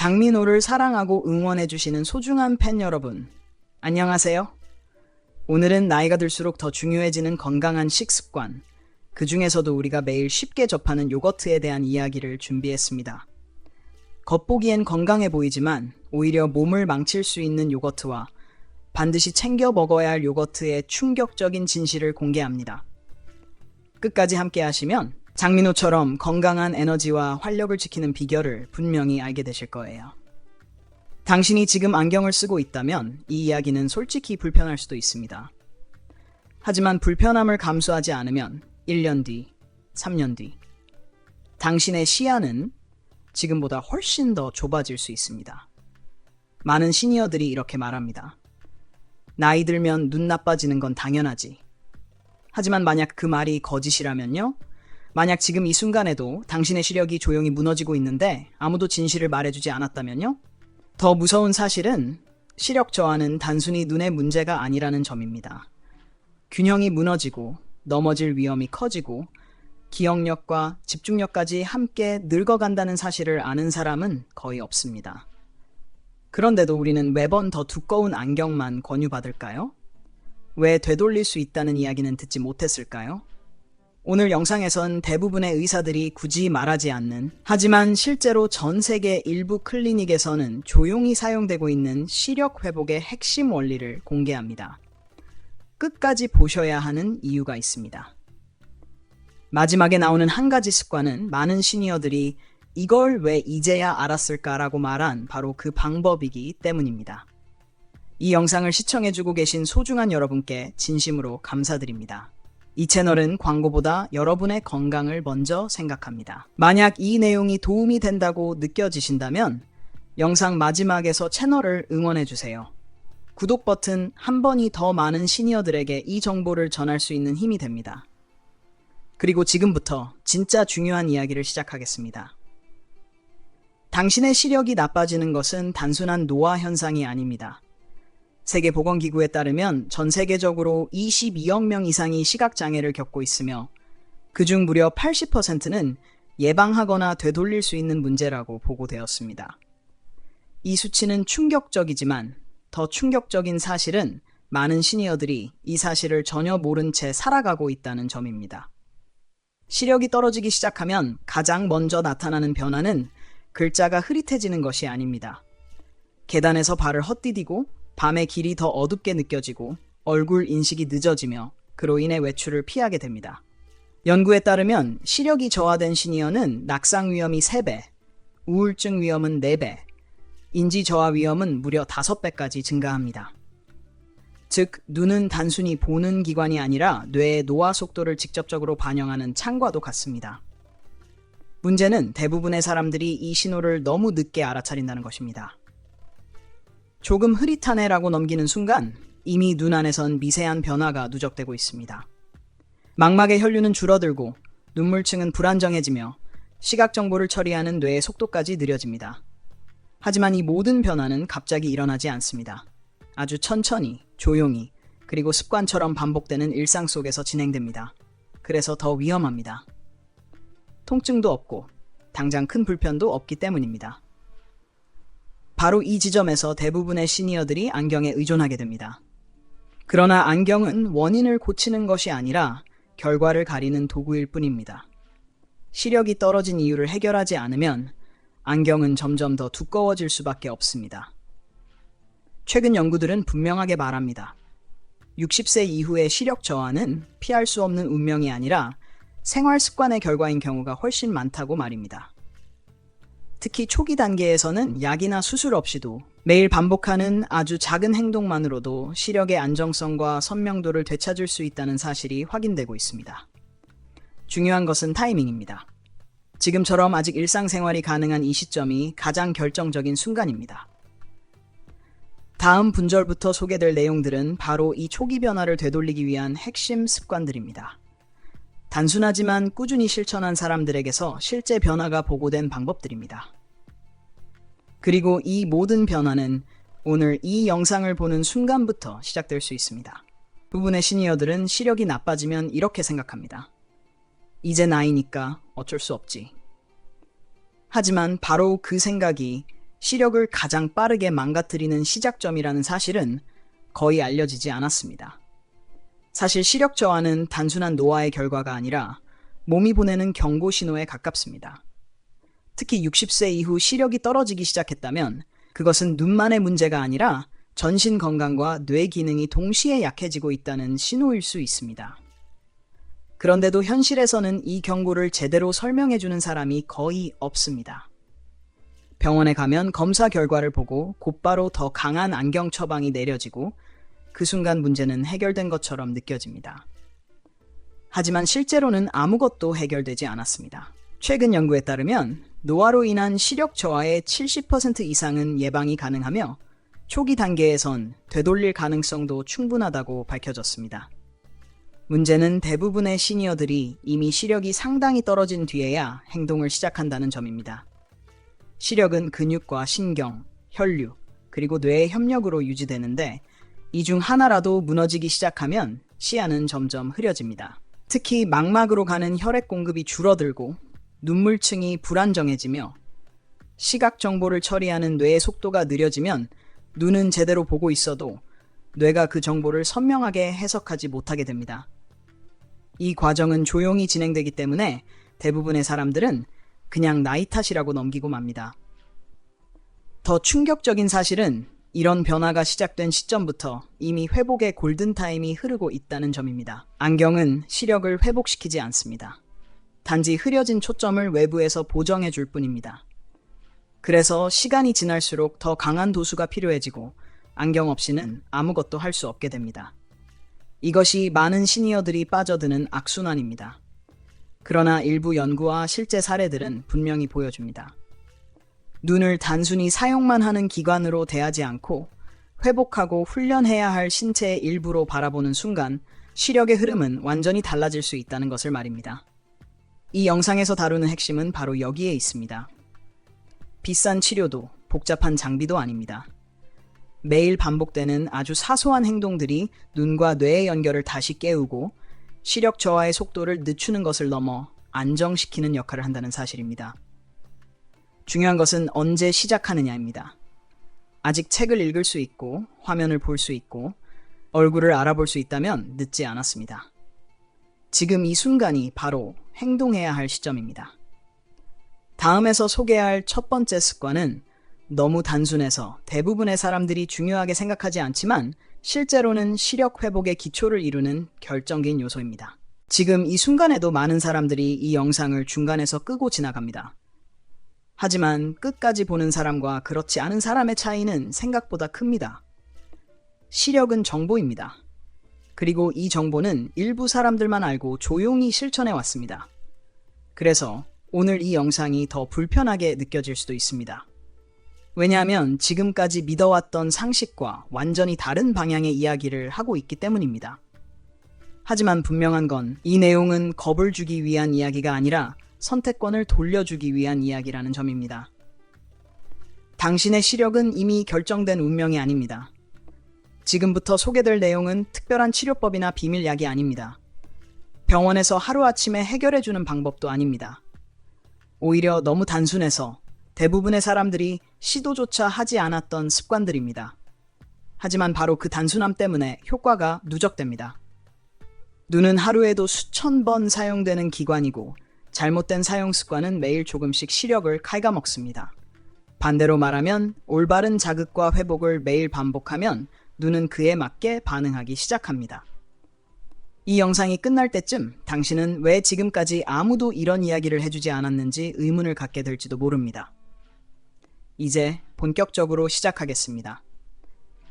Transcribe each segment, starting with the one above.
장민호를 사랑하고 응원해주시는 소중한 팬 여러분, 안녕하세요. 오늘은 나이가 들수록 더 중요해지는 건강한 식습관, 그 중에서도 우리가 매일 쉽게 접하는 요거트에 대한 이야기를 준비했습니다. 겉보기엔 건강해 보이지만 오히려 몸을 망칠 수 있는 요거트와 반드시 챙겨 먹어야 할 요거트의 충격적인 진실을 공개합니다. 끝까지 함께 하시면 장민호처럼 건강한 에너지와 활력을 지키는 비결을 분명히 알게 되실 거예요. 당신이 지금 안경을 쓰고 있다면 이 이야기는 솔직히 불편할 수도 있습니다. 하지만 불편함을 감수하지 않으면 1년 뒤, 3년 뒤, 당신의 시야는 지금보다 훨씬 더 좁아질 수 있습니다. 많은 시니어들이 이렇게 말합니다. 나이 들면 눈 나빠지는 건 당연하지. 하지만 만약 그 말이 거짓이라면요? 만약 지금 이 순간에도 당신의 시력이 조용히 무너지고 있는데 아무도 진실을 말해주지 않았다면요? 더 무서운 사실은 시력 저하는 단순히 눈의 문제가 아니라는 점입니다. 균형이 무너지고 넘어질 위험이 커지고 기억력과 집중력까지 함께 늙어간다는 사실을 아는 사람은 거의 없습니다. 그런데도 우리는 매번 더 두꺼운 안경만 권유받을까요? 왜 되돌릴 수 있다는 이야기는 듣지 못했을까요? 오늘 영상에선 대부분의 의사들이 굳이 말하지 않는, 하지만 실제로 전 세계 일부 클리닉에서는 조용히 사용되고 있는 시력 회복의 핵심 원리를 공개합니다. 끝까지 보셔야 하는 이유가 있습니다. 마지막에 나오는 한 가지 습관은 많은 시니어들이 이걸 왜 이제야 알았을까라고 말한 바로 그 방법이기 때문입니다. 이 영상을 시청해주고 계신 소중한 여러분께 진심으로 감사드립니다. 이 채널은 광고보다 여러분의 건강을 먼저 생각합니다. 만약 이 내용이 도움이 된다고 느껴지신다면 영상 마지막에서 채널을 응원해주세요. 구독 버튼 한 번이 더 많은 시니어들에게 이 정보를 전할 수 있는 힘이 됩니다. 그리고 지금부터 진짜 중요한 이야기를 시작하겠습니다. 당신의 시력이 나빠지는 것은 단순한 노화 현상이 아닙니다. 세계보건기구에 따르면 전 세계적으로 22억 명 이상이 시각장애를 겪고 있으며 그중 무려 80%는 예방하거나 되돌릴 수 있는 문제라고 보고되었습니다. 이 수치는 충격적이지만 더 충격적인 사실은 많은 시니어들이 이 사실을 전혀 모른 채 살아가고 있다는 점입니다. 시력이 떨어지기 시작하면 가장 먼저 나타나는 변화는 글자가 흐릿해지는 것이 아닙니다. 계단에서 발을 헛디디고 밤의 길이 더 어둡게 느껴지고 얼굴 인식이 늦어지며 그로 인해 외출을 피하게 됩니다. 연구에 따르면 시력이 저하된 시니어는 낙상 위험이 3배, 우울증 위험은 4배, 인지 저하 위험은 무려 5배까지 증가합니다. 즉, 눈은 단순히 보는 기관이 아니라 뇌의 노화 속도를 직접적으로 반영하는 창과도 같습니다. 문제는 대부분의 사람들이 이 신호를 너무 늦게 알아차린다는 것입니다. 조금 흐릿하네라고 넘기는 순간 이미 눈 안에선 미세한 변화가 누적되고 있습니다. 망막의 혈류는 줄어들고 눈물층은 불안정해지며 시각 정보를 처리하는 뇌의 속도까지 느려집니다. 하지만 이 모든 변화는 갑자기 일어나지 않습니다. 아주 천천히, 조용히, 그리고 습관처럼 반복되는 일상 속에서 진행됩니다. 그래서 더 위험합니다. 통증도 없고 당장 큰 불편도 없기 때문입니다. 바로 이 지점에서 대부분의 시니어들이 안경에 의존하게 됩니다. 그러나 안경은 원인을 고치는 것이 아니라 결과를 가리는 도구일 뿐입니다. 시력이 떨어진 이유를 해결하지 않으면 안경은 점점 더 두꺼워질 수밖에 없습니다. 최근 연구들은 분명하게 말합니다. 60세 이후의 시력 저하는 피할 수 없는 운명이 아니라 생활 습관의 결과인 경우가 훨씬 많다고 말입니다. 특히 초기 단계에서는 약이나 수술 없이도 매일 반복하는 아주 작은 행동만으로도 시력의 안정성과 선명도를 되찾을 수 있다는 사실이 확인되고 있습니다. 중요한 것은 타이밍입니다. 지금처럼 아직 일상생활이 가능한 이 시점이 가장 결정적인 순간입니다. 다음 분절부터 소개될 내용들은 바로 이 초기 변화를 되돌리기 위한 핵심 습관들입니다. 단순하지만 꾸준히 실천한 사람들에게서 실제 변화가 보고된 방법들입니다. 그리고 이 모든 변화는 오늘 이 영상을 보는 순간부터 시작될 수 있습니다. 부분의 시니어들은 시력이 나빠지면 이렇게 생각합니다. 이제 나이니까 어쩔 수 없지. 하지만 바로 그 생각이 시력을 가장 빠르게 망가뜨리는 시작점이라는 사실은 거의 알려지지 않았습니다. 사실 시력 저하는 단순한 노화의 결과가 아니라 몸이 보내는 경고 신호에 가깝습니다. 특히 60세 이후 시력이 떨어지기 시작했다면 그것은 눈만의 문제가 아니라 전신 건강과 뇌 기능이 동시에 약해지고 있다는 신호일 수 있습니다. 그런데도 현실에서는 이 경고를 제대로 설명해주는 사람이 거의 없습니다. 병원에 가면 검사 결과를 보고 곧바로 더 강한 안경 처방이 내려지고 그 순간 문제는 해결된 것처럼 느껴집니다. 하지만 실제로는 아무것도 해결되지 않았습니다. 최근 연구에 따르면 노화로 인한 시력 저하의 70% 이상은 예방이 가능하며 초기 단계에선 되돌릴 가능성도 충분하다고 밝혀졌습니다. 문제는 대부분의 시니어들이 이미 시력이 상당히 떨어진 뒤에야 행동을 시작한다는 점입니다. 시력은 근육과 신경, 혈류, 그리고 뇌의 협력으로 유지되는데 이 중 하나라도 무너지기 시작하면 시야는 점점 흐려집니다. 특히 망막으로 가는 혈액 공급이 줄어들고 눈물층이 불안정해지며 시각 정보를 처리하는 뇌의 속도가 느려지면 눈은 제대로 보고 있어도 뇌가 그 정보를 선명하게 해석하지 못하게 됩니다. 이 과정은 조용히 진행되기 때문에 대부분의 사람들은 그냥 나이 탓이라고 넘기고 맙니다. 더 충격적인 사실은 이런 변화가 시작된 시점부터 이미 회복의 골든타임이 흐르고 있다는 점입니다. 안경은 시력을 회복시키지 않습니다. 단지 흐려진 초점을 외부에서 보정해 줄 뿐입니다. 그래서 시간이 지날수록 더 강한 도수가 필요해지고 안경 없이는 아무것도 할 수 없게 됩니다. 이것이 많은 시니어들이 빠져드는 악순환입니다. 그러나 일부 연구와 실제 사례들은 분명히 보여줍니다. 눈을 단순히 사용만 하는 기관으로 대하지 않고 회복하고 훈련해야 할 신체의 일부로 바라보는 순간 시력의 흐름은 완전히 달라질 수 있다는 것을 말입니다. 이 영상에서 다루는 핵심은 바로 여기에 있습니다. 비싼 치료도 복잡한 장비도 아닙니다. 매일 반복되는 아주 사소한 행동들이 눈과 뇌의 연결을 다시 깨우고 시력 저하의 속도를 늦추는 것을 넘어 안정시키는 역할을 한다는 사실입니다. 중요한 것은 언제 시작하느냐입니다. 아직 책을 읽을 수 있고 화면을 볼 수 있고 얼굴을 알아볼 수 있다면 늦지 않았습니다. 지금 이 순간이 바로 행동해야 할 시점입니다. 다음에서 소개할 첫 번째 습관은 너무 단순해서 대부분의 사람들이 중요하게 생각하지 않지만 실제로는 시력 회복의 기초를 이루는 결정적인 요소입니다. 지금 이 순간에도 많은 사람들이 이 영상을 중간에서 끄고 지나갑니다. 하지만 끝까지 보는 사람과 그렇지 않은 사람의 차이는 생각보다 큽니다. 시력은 정보입니다. 그리고 이 정보는 일부 사람들만 알고 조용히 실천해 왔습니다. 그래서 오늘 이 영상이 더 불편하게 느껴질 수도 있습니다. 왜냐하면 지금까지 믿어왔던 상식과 완전히 다른 방향의 이야기를 하고 있기 때문입니다. 하지만 분명한 건 이 내용은 겁을 주기 위한 이야기가 아니라 선택권을 돌려주기 위한 이야기라는 점입니다. 당신의 시력은 이미 결정된 운명이 아닙니다. 지금부터 소개될 내용은 특별한 치료법이나 비밀약이 아닙니다. 병원에서 하루아침에 해결해주는 방법도 아닙니다. 오히려 너무 단순해서 대부분의 사람들이 시도조차 하지 않았던 습관들입니다. 하지만 바로 그 단순함 때문에 효과가 누적됩니다. 눈은 하루에도 수천 번 사용되는 기관이고 잘못된 사용 습관은 매일 조금씩 시력을 갉아먹습니다. 반대로 말하면 올바른 자극과 회복을 매일 반복하면 눈은 그에 맞게 반응하기 시작합니다. 이 영상이 끝날 때쯤 당신은 왜 지금까지 아무도 이런 이야기를 해주지 않았는지 의문을 갖게 될지도 모릅니다. 이제 본격적으로 시작하겠습니다.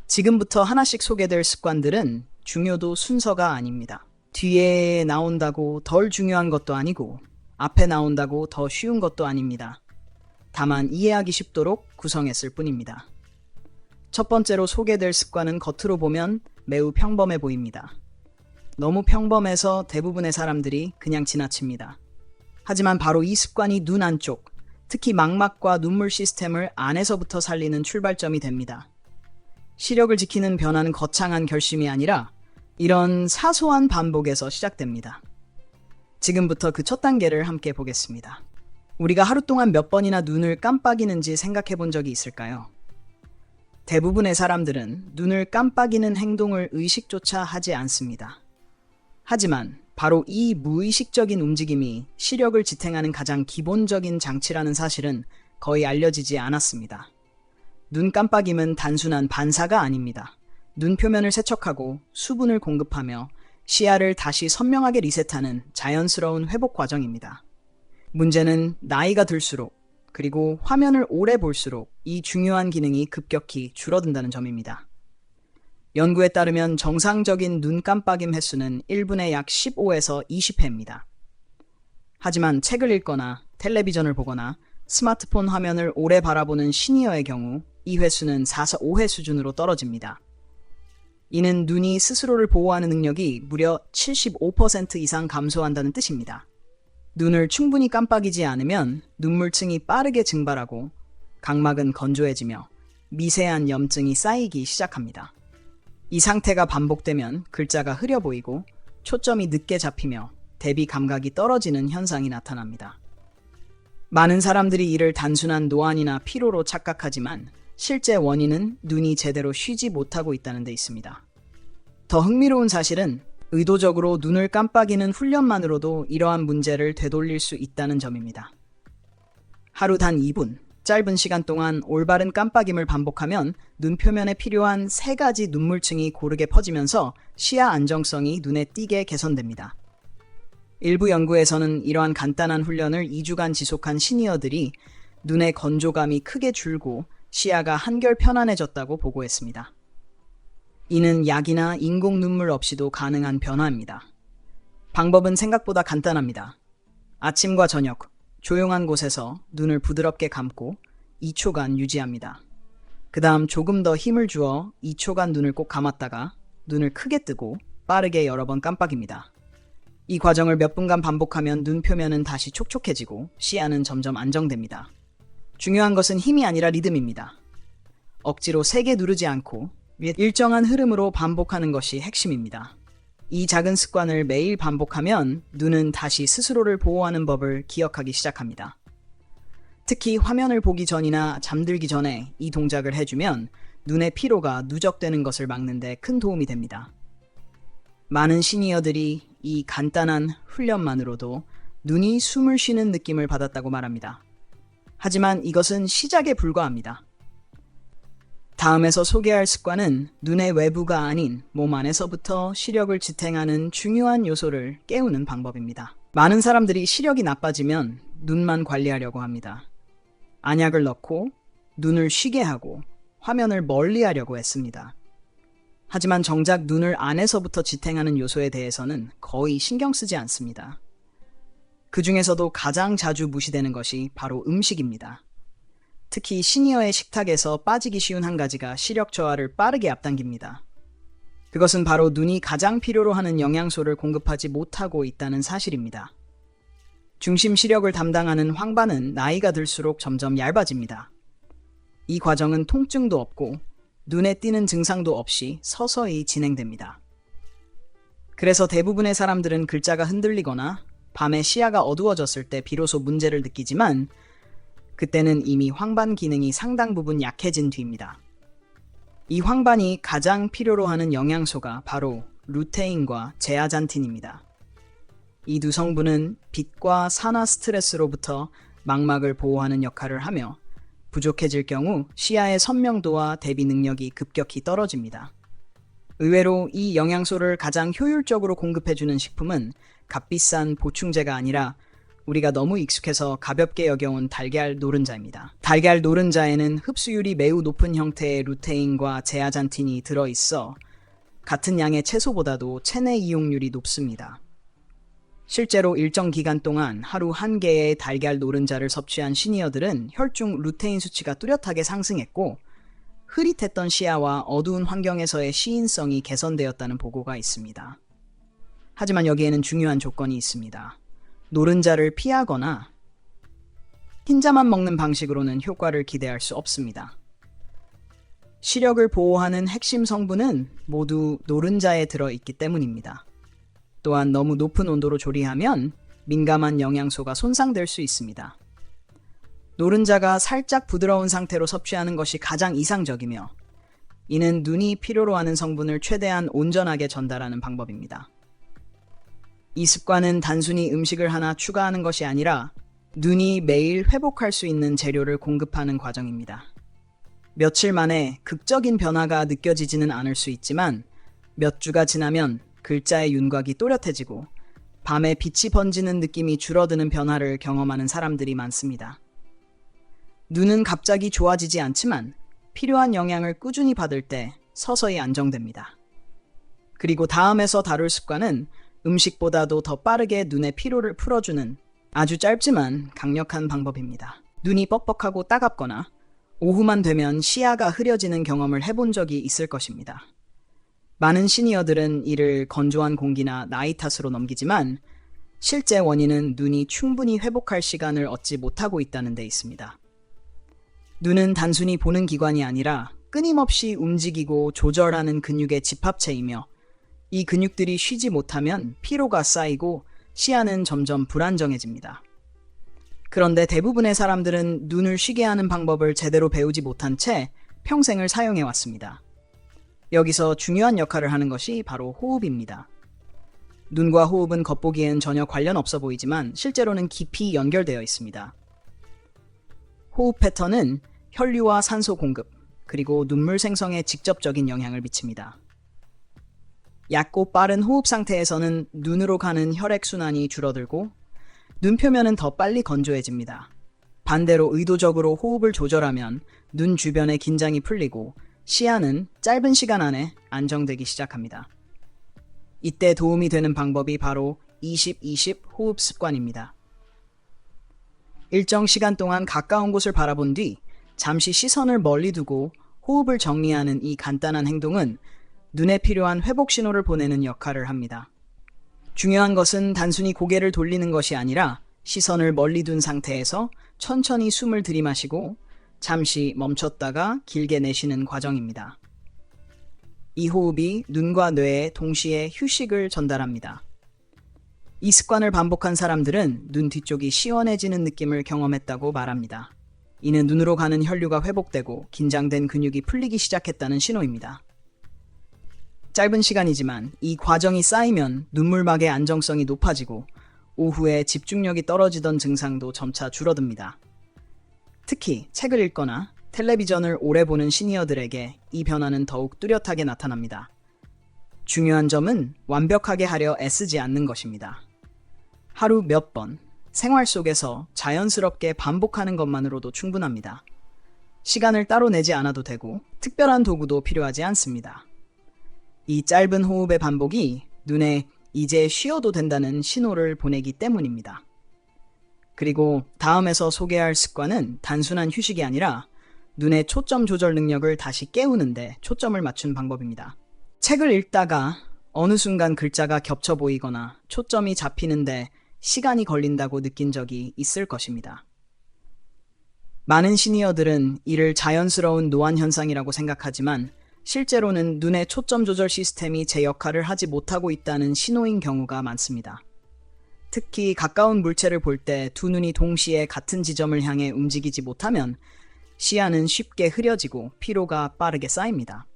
지금부터 하나씩 소개될 습관들은 중요도 순서가 아닙니다. 뒤에 나온다고 덜 중요한 것도 아니고 앞에 나온다고 더 쉬운 것도 아닙니다. 다만 이해하기 쉽도록 구성했을 뿐입니다. 첫 번째로 소개될 습관은 겉으로 보면 매우 평범해 보입니다. 너무 평범해서 대부분의 사람들이 그냥 지나칩니다. 하지만 바로 이 습관이 눈 안쪽, 특히 망막과 눈물 시스템을 안에서부터 살리는 출발점이 됩니다. 시력을 지키는 변화는 거창한 결심이 아니라 이런 사소한 반복에서 시작됩니다. 지금부터 그 첫 단계를 함께 보겠습니다. 우리가 하루 동안 몇 번이나 눈을 깜빡이는지 생각해 본 적이 있을까요? 대부분의 사람들은 눈을 깜빡이는 행동을 의식조차 하지 않습니다. 하지만 바로 이 무의식적인 움직임이 시력을 지탱하는 가장 기본적인 장치라는 사실은 거의 알려지지 않았습니다. 눈 깜빡임은 단순한 반사가 아닙니다. 눈 표면을 세척하고 수분을 공급하며 시야를 다시 선명하게 리셋하는 자연스러운 회복 과정입니다. 문제는 나이가 들수록 그리고 화면을 오래 볼수록 이 중요한 기능이 급격히 줄어든다는 점입니다. 연구에 따르면 정상적인 눈 깜빡임 횟수는 1분에 약 15에서 20회입니다. 하지만 책을 읽거나 텔레비전을 보거나 스마트폰 화면을 오래 바라보는 시니어의 경우 이 횟수는 4에서 5회 수준으로 떨어집니다. 이는 눈이 스스로를 보호하는 능력이 무려 75% 이상 감소한다는 뜻입니다. 눈을 충분히 깜빡이지 않으면 눈물층이 빠르게 증발하고 각막은 건조해지며 미세한 염증이 쌓이기 시작합니다. 이 상태가 반복되면 글자가 흐려 보이고 초점이 늦게 잡히며 대비 감각이 떨어지는 현상이 나타납니다. 많은 사람들이 이를 단순한 노안이나 피로로 착각하지만 실제 원인은 눈이 제대로 쉬지 못하고 있다는 데 있습니다. 더 흥미로운 사실은 의도적으로 눈을 깜빡이는 훈련만으로도 이러한 문제를 되돌릴 수 있다는 점입니다. 하루 단 2분, 짧은 시간 동안 올바른 깜빡임을 반복하면 눈 표면에 필요한 3가지 눈물층이 고르게 퍼지면서 시야 안정성이 눈에 띄게 개선됩니다. 일부 연구에서는 이러한 간단한 훈련을 2주간 지속한 시니어들이 눈의 건조감이 크게 줄고 시야가 한결 편안해졌다고 보고했습니다. 이는 약이나 인공 눈물 없이도 가능한 변화입니다. 방법은 생각보다 간단합니다. 아침과 저녁, 조용한 곳에서 눈을 부드럽게 감고 2초간 유지합니다. 그 다음 조금 더 힘을 주어 2초간 눈을 꼭 감았다가 눈을 크게 뜨고 빠르게 여러 번 깜빡입니다. 이 과정을 몇 분간 반복하면 눈 표면은 다시 촉촉해지고 시야는 점점 안정됩니다. 중요한 것은 힘이 아니라 리듬입니다. 억지로 세게 누르지 않고 일정한 흐름으로 반복하는 것이 핵심입니다. 이 작은 습관을 매일 반복하면 눈은 다시 스스로를 보호하는 법을 기억하기 시작합니다. 특히 화면을 보기 전이나 잠들기 전에 이 동작을 해주면 눈의 피로가 누적되는 것을 막는 데 큰 도움이 됩니다. 많은 시니어들이 이 간단한 훈련만으로도 눈이 숨을 쉬는 느낌을 받았다고 말합니다. 하지만 이것은 시작에 불과합니다. 다음에서 소개할 습관은 눈의 외부가 아닌 몸 안에서부터 시력을 지탱하는 중요한 요소를 깨우는 방법입니다. 많은 사람들이 시력이 나빠지면 눈만 관리하려고 합니다. 안약을 넣고 눈을 쉬게 하고 화면을 멀리하려고 했습니다. 하지만 정작 눈을 안에서부터 지탱하는 요소에 대해서는 거의 신경 쓰지 않습니다. 그 중에서도 가장 자주 무시되는 것이 바로 음식입니다. 특히 시니어의 식탁에서 빠지기 쉬운 한 가지가 시력 저하를 빠르게 앞당깁니다. 그것은 바로 눈이 가장 필요로 하는 영양소를 공급하지 못하고 있다는 사실입니다. 중심 시력을 담당하는 황반은 나이가 들수록 점점 얇아집니다. 이 과정은 통증도 없고 눈에 띄는 증상도 없이 서서히 진행됩니다. 그래서 대부분의 사람들은 글자가 흔들리거나 밤에 시야가 어두워졌을 때 비로소 문제를 느끼지만 그때는 이미 황반 기능이 상당 부분 약해진 뒤입니다. 이 황반이 가장 필요로 하는 영양소가 바로 루테인과 제아잔틴입니다. 이 두 성분은 빛과 산화 스트레스로부터 망막을 보호하는 역할을 하며 부족해질 경우 시야의 선명도와 대비 능력이 급격히 떨어집니다. 의외로 이 영양소를 가장 효율적으로 공급해주는 식품은 값비싼 보충제가 아니라 우리가 너무 익숙해서 가볍게 여겨온 달걀 노른자입니다. 달걀 노른자에는 흡수율이 매우 높은 형태의 루테인과 제아잔틴이 들어있어 같은 양의 채소보다도 체내 이용률이 높습니다. 실제로 일정 기간 동안 하루 1개의 달걀 노른자를 섭취한 시니어들은 혈중 루테인 수치가 뚜렷하게 상승했고 흐릿했던 시야와 어두운 환경에서의 시인성이 개선되었다는 보고가 있습니다. 하지만 여기에는 중요한 조건이 있습니다. 노른자를 피하거나 흰자만 먹는 방식으로는 효과를 기대할 수 없습니다. 시력을 보호하는 핵심 성분은 모두 노른자에 들어있기 때문입니다. 또한 너무 높은 온도로 조리하면 민감한 영양소가 손상될 수 있습니다. 노른자가 살짝 부드러운 상태로 섭취하는 것이 가장 이상적이며, 이는 눈이 필요로 하는 성분을 최대한 온전하게 전달하는 방법입니다. 이 습관은 단순히 음식을 하나 추가하는 것이 아니라 눈이 매일 회복할 수 있는 재료를 공급하는 과정입니다. 며칠 만에 극적인 변화가 느껴지지는 않을 수 있지만 몇 주가 지나면 글자의 윤곽이 또렷해지고 밤에 빛이 번지는 느낌이 줄어드는 변화를 경험하는 사람들이 많습니다. 눈은 갑자기 좋아지지 않지만 필요한 영양을 꾸준히 받을 때 서서히 안정됩니다. 그리고 다음에서 다룰 습관은 음식보다도 더 빠르게 눈의 피로를 풀어주는 아주 짧지만 강력한 방법입니다. 눈이 뻑뻑하고 따갑거나 오후만 되면 시야가 흐려지는 경험을 해본 적이 있을 것입니다. 많은 시니어들은 이를 건조한 공기나 나이 탓으로 넘기지만 실제 원인은 눈이 충분히 회복할 시간을 얻지 못하고 있다는 데 있습니다. 눈은 단순히 보는 기관이 아니라 끊임없이 움직이고 조절하는 근육의 집합체이며, 이 근육들이 쉬지 못하면 피로가 쌓이고 시야는 점점 불안정해집니다. 그런데 대부분의 사람들은 눈을 쉬게 하는 방법을 제대로 배우지 못한 채 평생을 사용해 왔습니다. 여기서 중요한 역할을 하는 것이 바로 호흡입니다. 눈과 호흡은 겉보기엔 전혀 관련 없어 보이지만 실제로는 깊이 연결되어 있습니다. 호흡 패턴은 혈류와 산소 공급, 그리고 눈물 생성에 직접적인 영향을 미칩니다. 얕고 빠른 호흡 상태에서는 눈으로 가는 혈액순환이 줄어들고 눈 표면은 더 빨리 건조해집니다. 반대로 의도적으로 호흡을 조절하면 눈 주변의 긴장이 풀리고 시야는 짧은 시간 안에 안정되기 시작합니다. 이때 도움이 되는 방법이 바로 20-20 호흡 습관입니다. 일정 시간 동안 가까운 곳을 바라본 뒤 잠시 시선을 멀리 두고 호흡을 정리하는 이 간단한 행동은 눈에 필요한 회복 신호를 보내는 역할을 합니다. 중요한 것은 단순히 고개를 돌리는 것이 아니라 시선을 멀리 둔 상태에서 천천히 숨을 들이마시고 잠시 멈췄다가 길게 내쉬는 과정입니다. 이 호흡이 눈과 뇌에 동시에 휴식을 전달합니다. 이 습관을 반복한 사람들은 눈 뒤쪽이 시원해지는 느낌을 경험했다고 말합니다. 이는 눈으로 가는 혈류가 회복되고 긴장된 근육이 풀리기 시작했다는 신호입니다. 짧은 시간이지만 이 과정이 쌓이면 눈물막의 안정성이 높아지고 오후에 집중력이 떨어지던 증상도 점차 줄어듭니다. 특히 책을 읽거나 텔레비전을 오래 보는 시니어들에게 이 변화는 더욱 뚜렷하게 나타납니다. 중요한 점은 완벽하게 하려 애쓰지 않는 것입니다. 하루 몇 번, 생활 속에서 자연스럽게 반복하는 것만으로도 충분합니다. 시간을 따로 내지 않아도 되고 특별한 도구도 필요하지 않습니다. 이 짧은 호흡의 반복이 눈에 이제 쉬어도 된다는 신호를 보내기 때문입니다. 그리고 다음에서 소개할 습관은 단순한 휴식이 아니라 눈의 초점 조절 능력을 다시 깨우는데 초점을 맞춘 방법입니다. 책을 읽다가 어느 순간 글자가 겹쳐 보이거나 초점이 잡히는데 시간이 걸린다고 느낀 적이 있을 것입니다. 많은 시니어들은 이를 자연스러운 노안 현상이라고 생각하지만 실제로는 눈의 초점 조절 시스템이 제 역할을 하지 못하고 있다는 신호인 경우가 많습니다. 특히 가까운 물체를 볼 때 두 눈이 동시에 같은 지점을 향해 움직이지 못하면 시야는 쉽게 흐려지고 피로가 빠르게 쌓입니다.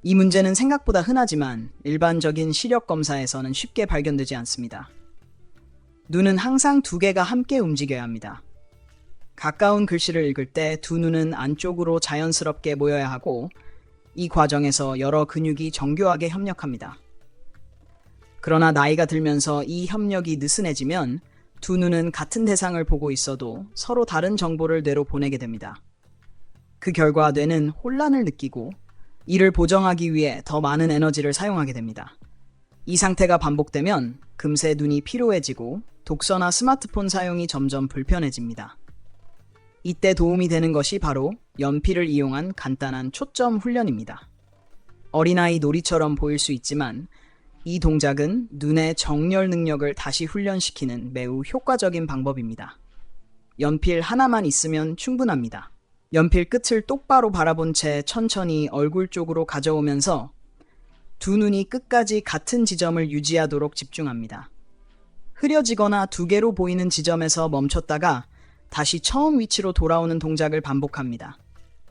이 문제는 생각보다 흔하지만 일반적인 시력 검사에서는 쉽게 발견되지 않습니다. 눈은 항상 두 개가 함께 움직여야 합니다. 가까운 글씨를 읽을 때 두 눈은 안쪽으로 자연스럽게 모여야 하고 이 과정에서 여러 근육이 정교하게 협력합니다. 그러나 나이가 들면서 이 협력이 느슨해지면 두 눈은 같은 대상을 보고 있어도 서로 다른 정보를 뇌로 보내게 됩니다. 그 결과 뇌는 혼란을 느끼고 이를 보정하기 위해 더 많은 에너지를 사용하게 됩니다. 이 상태가 반복되면 금세 눈이 피로해지고 독서나 스마트폰 사용이 점점 불편해집니다. 이때 도움이 되는 것이 바로 연필을 이용한 간단한 초점 훈련입니다. 어린아이 놀이처럼 보일 수 있지만 이 동작은 눈의 정렬 능력을 다시 훈련시키는 매우 효과적인 방법입니다. 연필 하나만 있으면 충분합니다. 연필 끝을 똑바로 바라본 채 천천히 얼굴 쪽으로 가져오면서 두 눈이 끝까지 같은 지점을 유지하도록 집중합니다. 흐려지거나 두 개로 보이는 지점에서 멈췄다가 다시 처음 위치로 돌아오는 동작을 반복합니다.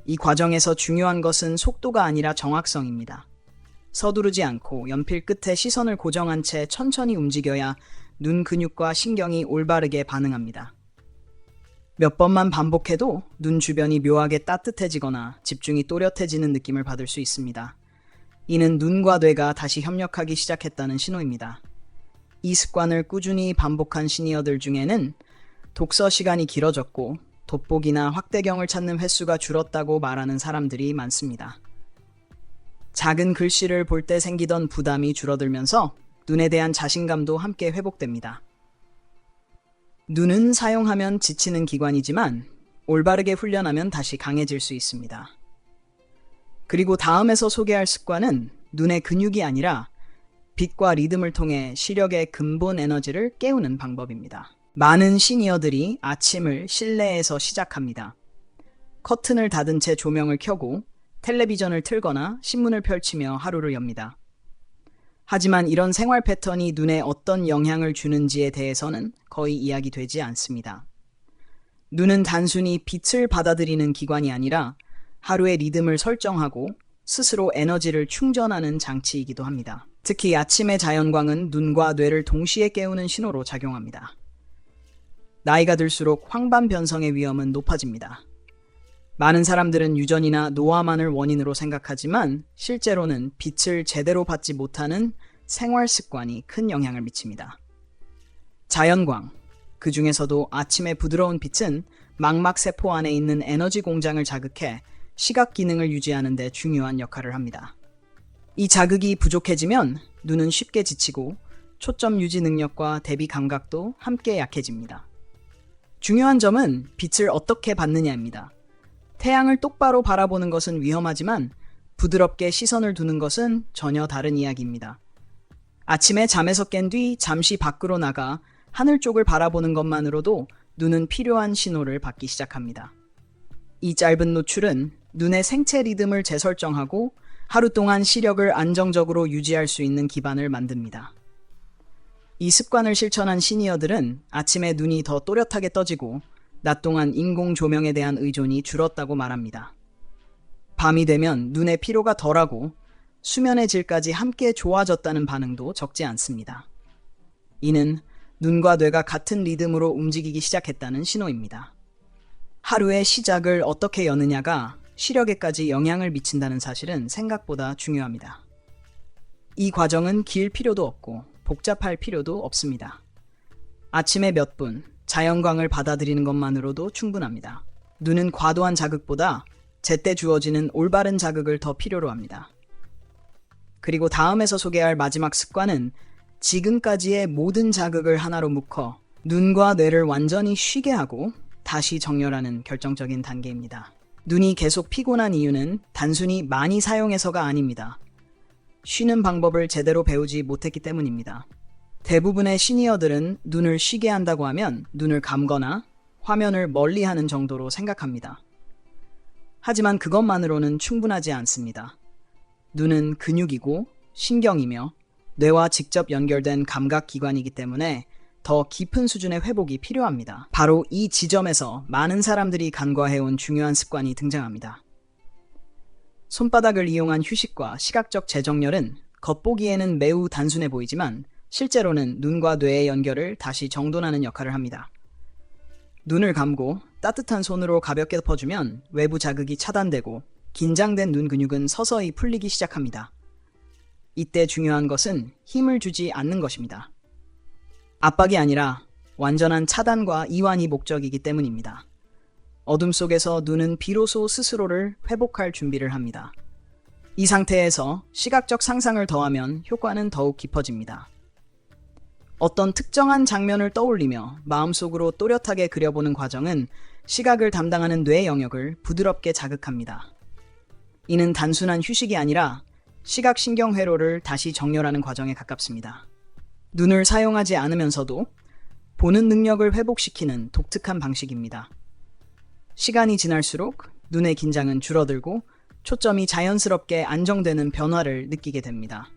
이 과정에서 중요한 것은 속도가 아니라 정확성입니다. 서두르지 않고 연필 끝에 시선을 고정한 채 천천히 움직여야 눈 근육과 신경이 올바르게 반응합니다. 몇 번만 반복해도 눈 주변이 묘하게 따뜻해지거나 집중이 또렷해지는 느낌을 받을 수 있습니다. 이는 눈과 뇌가 다시 협력하기 시작했다는 신호입니다. 이 습관을 꾸준히 반복한 시니어들 중에는 독서 시간이 길어졌고 돋보기나 확대경을 찾는 횟수가 줄었다고 말하는 사람들이 많습니다. 작은 글씨를 볼 때 생기던 부담이 줄어들면서 눈에 대한 자신감도 함께 회복됩니다. 눈은 사용하면 지치는 기관이지만 올바르게 훈련하면 다시 강해질 수 있습니다. 그리고 다음에서 소개할 습관은 눈의 근육이 아니라 빛과 리듬을 통해 시력의 근본 에너지를 깨우는 방법입니다. 많은 시니어들이 아침을 실내에서 시작합니다. 커튼을 닫은 채 조명을 켜고 텔레비전을 틀거나 신문을 펼치며 하루를 엽니다. 하지만 이런 생활 패턴이 눈에 어떤 영향을 주는지에 대해서는 거의 이야기되지 않습니다. 눈은 단순히 빛을 받아들이는 기관이 아니라 하루의 리듬을 설정하고 스스로 에너지를 충전하는 장치이기도 합니다. 특히 아침의 자연광은 눈과 뇌를 동시에 깨우는 신호로 작용합니다. 나이가 들수록 황반 변성의 위험은 높아집니다. 많은 사람들은 유전이나 노화만을 원인으로 생각하지만 실제로는 빛을 제대로 받지 못하는 생활 습관이 큰 영향을 미칩니다. 자연광, 그 중에서도 아침의 부드러운 빛은 망막세포 안에 있는 에너지 공장을 자극해 시각 기능을 유지하는 데 중요한 역할을 합니다. 이 자극이 부족해지면 눈은 쉽게 지치고 초점 유지 능력과 대비 감각도 함께 약해집니다. 중요한 점은 빛을 어떻게 받느냐입니다. 태양을 똑바로 바라보는 것은 위험하지만 부드럽게 시선을 두는 것은 전혀 다른 이야기입니다. 아침에 잠에서 깬 뒤 잠시 밖으로 나가 하늘 쪽을 바라보는 것만으로도 눈은 필요한 신호를 받기 시작합니다. 이 짧은 노출은 눈의 생체 리듬을 재설정하고 하루 동안 시력을 안정적으로 유지할 수 있는 기반을 만듭니다. 이 습관을 실천한 시니어들은 아침에 눈이 더 또렷하게 떠지고 낮 동안 인공 조명에 대한 의존이 줄었다고 말합니다. 밤이 되면 눈의 피로가 덜하고 수면의 질까지 함께 좋아졌다는 반응도 적지 않습니다. 이는 눈과 뇌가 같은 리듬으로 움직이기 시작했다는 신호입니다. 하루의 시작을 어떻게 여느냐가 시력에까지 영향을 미친다는 사실은 생각보다 중요합니다. 이 과정은 길 필요도 없고 복잡할 필요도 없습니다. 아침에 몇 분, 자연광을 받아들이는 것만으로도 충분합니다. 눈은 과도한 자극보다 제때 주어지는 올바른 자극을 더 필요로 합니다. 그리고 다음에서 소개할 마지막 습관은 지금까지의 모든 자극을 하나로 묶어 눈과 뇌를 완전히 쉬게 하고 다시 정렬하는 결정적인 단계입니다. 눈이 계속 피곤한 이유는 단순히 많이 사용해서가 아닙니다. 쉬는 방법을 제대로 배우지 못했기 때문입니다. 대부분의 시니어들은 눈을 쉬게 한다고 하면 눈을 감거나 화면을 멀리하는 정도로 생각합니다. 하지만 그것만으로는 충분하지 않습니다. 눈은 근육이고 신경이며 뇌와 직접 연결된 감각기관이기 때문에 더 깊은 수준의 회복이 필요합니다. 바로 이 지점에서 많은 사람들이 간과해온 중요한 습관이 등장합니다. 손바닥을 이용한 휴식과 시각적 재정렬은 겉보기에는 매우 단순해 보이지만 실제로는 눈과 뇌의 연결을 다시 정돈하는 역할을 합니다. 눈을 감고 따뜻한 손으로 가볍게 덮어주면 외부 자극이 차단되고 긴장된 눈 근육은 서서히 풀리기 시작합니다. 이때 중요한 것은 힘을 주지 않는 것입니다. 압박이 아니라 완전한 차단과 이완이 목적이기 때문입니다. 어둠 속에서 눈은 비로소 스스로를 회복할 준비를 합니다. 이 상태에서 시각적 상상을 더하면 효과는 더욱 깊어집니다. 어떤 특정한 장면을 떠올리며 마음속으로 또렷하게 그려보는 과정은 시각을 담당하는 뇌 영역을 부드럽게 자극합니다. 이는 단순한 휴식이 아니라 시각신경 회로를 다시 정렬하는 과정에 가깝습니다. 눈을 사용하지 않으면서도 보는 능력을 회복시키는 독특한 방식입니다. 시간이 지날수록 눈의 긴장은 줄어들고 초점이 자연스럽게 안정되는 변화를 느끼게 됩니다.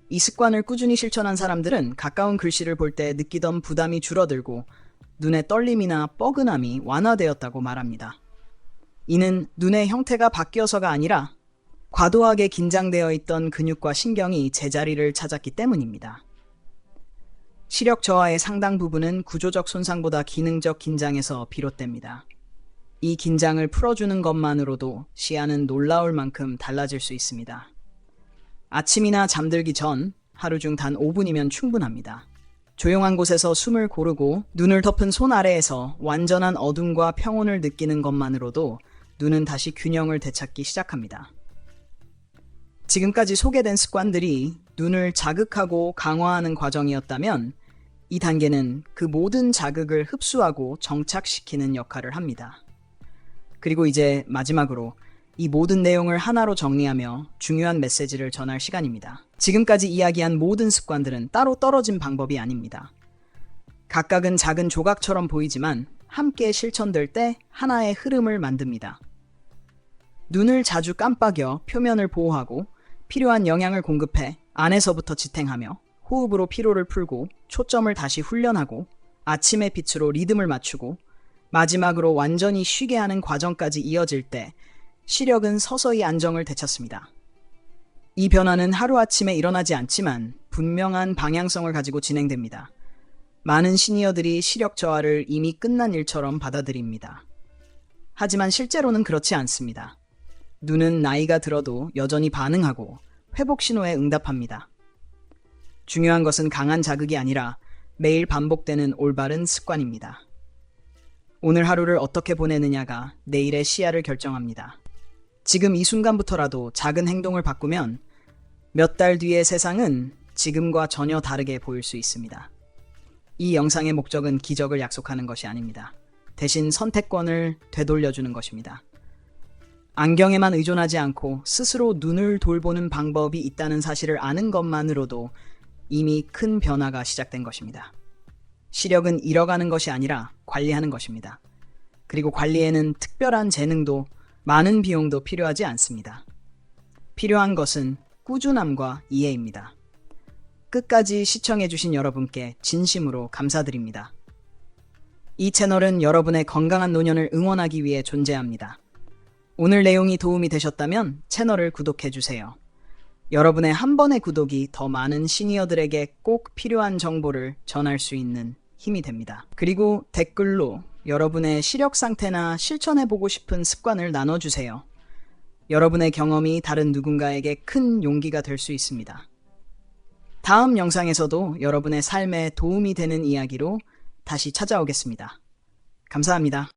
이 습관을 꾸준히 실천한 사람들은 가까운 글씨를 볼 때 느끼던 부담이 줄어들고 눈의 떨림이나 뻐근함이 완화되었다고 말합니다. 이는 눈의 형태가 바뀌어서가 아니라 과도하게 긴장되어 있던 근육과 신경이 제자리를 찾았기 때문입니다. 시력 저하의 상당 부분은 구조적 손상보다 기능적 긴장에서 비롯됩니다. 이 긴장을 풀어주는 것만으로도 시야는 놀라울 만큼 달라질 수 있습니다. 아침이나 잠들기 전 하루 중 단 5분이면 충분합니다. 조용한 곳에서 숨을 고르고 눈을 덮은 손 아래에서 완전한 어둠과 평온을 느끼는 것만으로도 눈은 다시 균형을 되찾기 시작합니다. 지금까지 소개된 습관들이 눈을 자극하고 강화하는 과정이었다면 이 단계는 그 모든 자극을 흡수하고 정착시키는 역할을 합니다. 그리고 이제 마지막으로 이 모든 내용을 하나로 정리하며 중요한 메시지를 전할 시간입니다. 지금까지 이야기한 모든 습관들은 따로 떨어진 방법이 아닙니다. 각각은 작은 조각처럼 보이지만 함께 실천될 때 하나의 흐름을 만듭니다. 눈을 자주 깜빡여 표면을 보호하고 필요한 영양을 공급해 안에서부터 지탱하며 호흡으로 피로를 풀고 초점을 다시 훈련하고 아침의 빛으로 리듬을 맞추고 마지막으로 완전히 쉬게 하는 과정까지 이어질 때 시력은 서서히 안정을 되찾습니다. 이 변화는 하루아침에 일어나지 않지만 분명한 방향성을 가지고 진행됩니다. 많은 시니어들이 시력 저하를 이미 끝난 일처럼 받아들입니다. 하지만 실제로는 그렇지 않습니다. 눈은 나이가 들어도 여전히 반응하고 회복 신호에 응답합니다. 중요한 것은 강한 자극이 아니라 매일 반복되는 올바른 습관입니다. 오늘 하루를 어떻게 보내느냐가 내일의 시야를 결정합니다. 지금 이 순간부터라도 작은 행동을 바꾸면 몇 달 뒤의 세상은 지금과 전혀 다르게 보일 수 있습니다. 이 영상의 목적은 기적을 약속하는 것이 아닙니다. 대신 선택권을 되돌려주는 것입니다. 안경에만 의존하지 않고 스스로 눈을 돌보는 방법이 있다는 사실을 아는 것만으로도 이미 큰 변화가 시작된 것입니다. 시력은 잃어가는 것이 아니라 관리하는 것입니다. 그리고 관리에는 특별한 재능도 많은 비용도 필요하지 않습니다. 필요한 것은 꾸준함과 이해입니다. 끝까지 시청해주신 여러분께 진심으로 감사드립니다. 이 채널은 여러분의 건강한 노년을 응원하기 위해 존재합니다. 오늘 내용이 도움이 되셨다면 채널을 구독해주세요. 여러분의 한 번의 구독이 더 많은 시니어들에게 꼭 필요한 정보를 전할 수 있는 힘이 됩니다. 그리고 댓글로 여러분의 시력 상태나 실천해보고 싶은 습관을 나눠주세요. 여러분의 경험이 다른 누군가에게 큰 용기가 될 수 있습니다. 다음 영상에서도 여러분의 삶에 도움이 되는 이야기로 다시 찾아오겠습니다. 감사합니다.